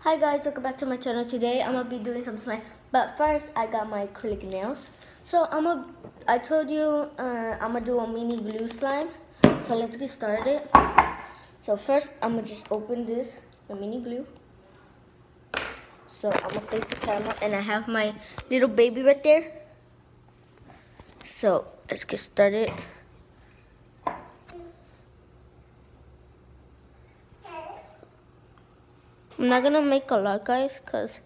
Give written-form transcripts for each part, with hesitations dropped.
Hi guys, welcome back to my channel. Today I'm gonna be doing some slime, but first I got my acrylic nails. So I told you I'm gonna do a mini glue slime. So let's get started. So first I'm gonna just open this, the mini glue. So I'm gonna face the camera, and I have my little baby right there. So let's get started. I'm not gonna make a lot, guys, cause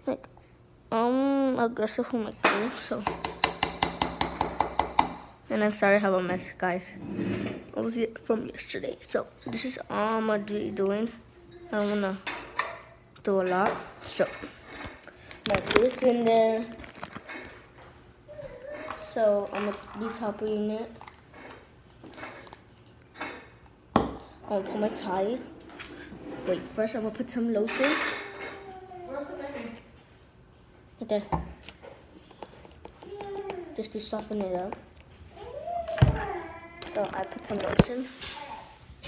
like I'm aggressive with my glue. So, and I'm sorry I have a mess, guys. It was from yesterday. So this is all I'm gonna be doing. I don't wanna do a lot. So my glue is in there. So I'm gonna be topping it. I'm gonna put my tie. Wait, first I'm gonna put some lotion. Right there. Just to soften it up. So I put some lotion.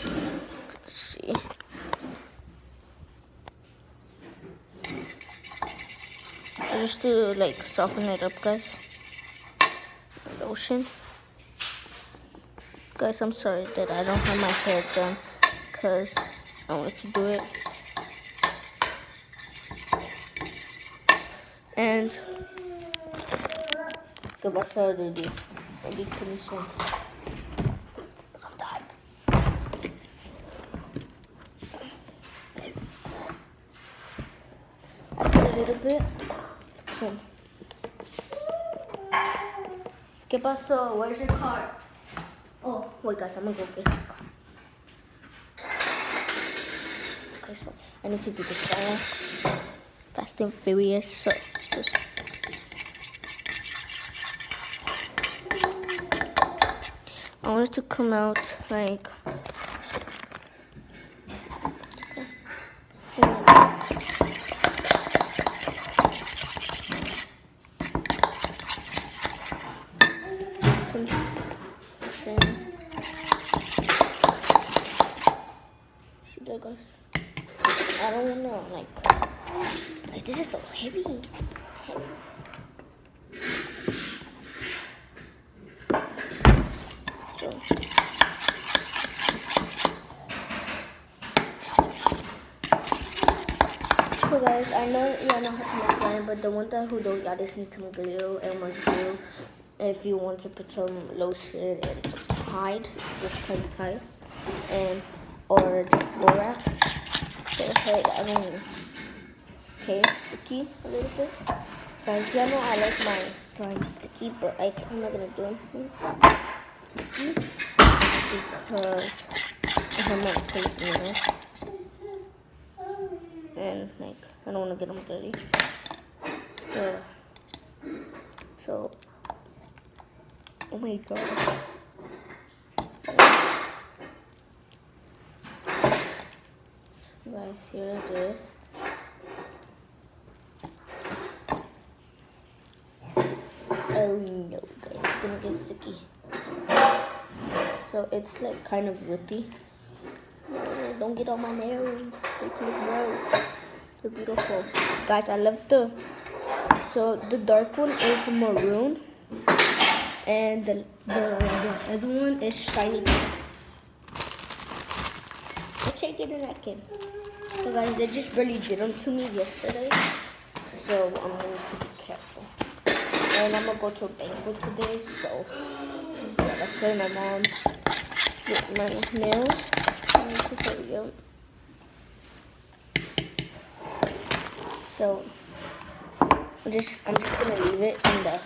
Let's see. Just to like soften it up, guys. Lotion. Guys, I'm sorry that I don't have my hair done because I wanted to do it. And ¿qué pasa de this? I need to listen. Sometime. I put a little bit. Some. ¿Qué pasó? Where's your car? Oh, wait, guys, I'm gonna go get my car. Okay, so I need to do this fast and furious. So just. I want it to come out like. See that, guys? I don't know, like this is so heavy. So guys, I know y'all know how to make slime, but the one that who don't, y'all just need some glue and more glue. If you want to put some lotion and some Tide, just kind of Tide, and or just borax. Okay, I don't know. Okay, it's sticky a little bit. Guys, y'all know I like my slime sticky, but I'm not gonna do anything sticky because I have my acrylic nails. And like I don't want to get them dirty. So, oh my god. Guys, here it is. Oh no, guys, it's gonna get sticky. So it's like kind of rippy. Don't get on my nails. They look gross. They're beautiful. Guys, I love so the dark one is maroon. And the other one is shiny. I can't get it again. So guys, they just barely did them to me yesterday. So I'm going to be careful. And I'm going to go to a banquet today. So yeah, that's why my mom did my nails. So I'm just gonna leave it in the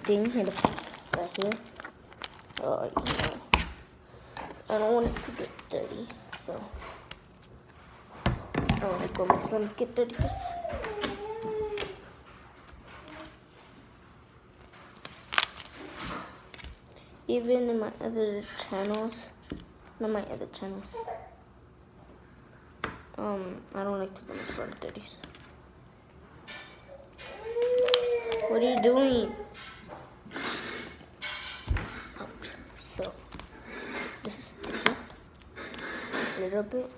thing in the right here. I don't want it to get dirty, so I don't like when my slimes get dirty. Even in my other channels. Not my other channels. I don't like to get my slime dirty. What are you doing? Ouch. So this is sticky. A little bit.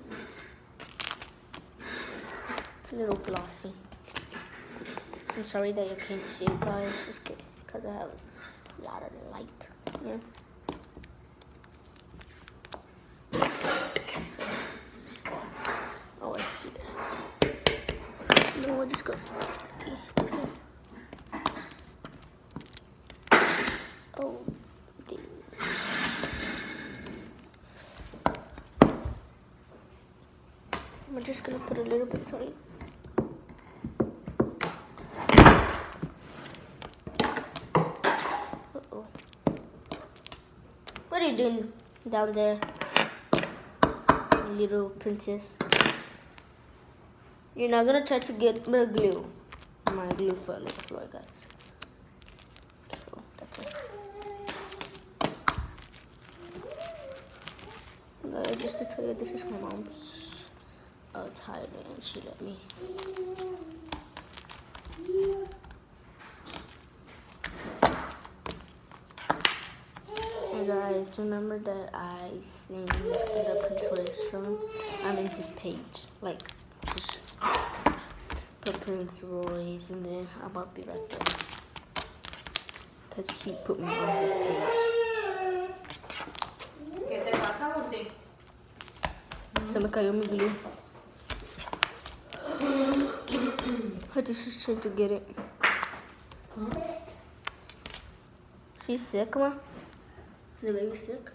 a little glossy. I'm sorry that you can't see it, guys. It's because I have a lot of light. Yeah. So, oh, right here. No, we'll just go. Oh, dear. I'm just gonna put a little bit on it. Uh-oh. What are you doing down there, little princess? You're not gonna try to get the glue. My glue fell on the floor, guys. So that's it. Guys, just to tell you, this is my mom's tie, and she let me. Hey guys, remember that I sing the Prince Royce song? I'm in his page, like just put Prince Royce, and then I'll be right there, cause he put me on his page. Se me cayó mi glue. I just trying to get it. She's sick, ma? The baby sick?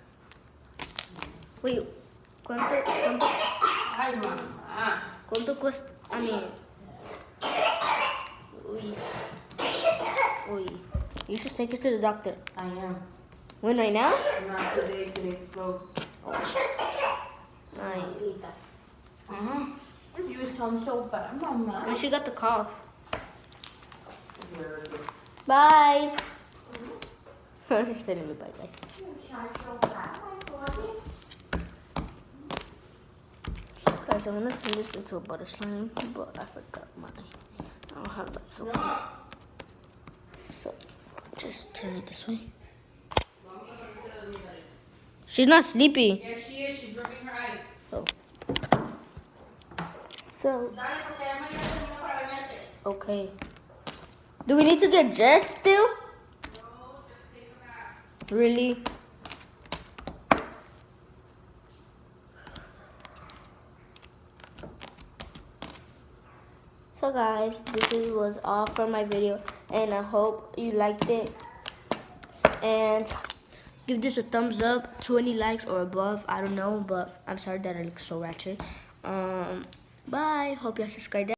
Wait, ¿cuánto cuesta? I mean, uy. You should take her to the doctor. I am. When, right now? Not today. Today's closed. Alright. You sound so bad, Mama. And she got the cough. Bye. She's telling me bye, guys. Guys, I want to turn this into a butter slime, but I forgot I don't have that. So just turn it this way. She's not sleepy. Yes, she is. She's rubbing her eyes. Oh. So. Okay. Do we need to get dressed still? No, just take a bath. Really? So guys, this was all for my video, and I hope you liked it. And give this a thumbs up, 20 likes or above. I don't know, but I'm sorry that I look so ratchet. Bye. Hope you subscribe.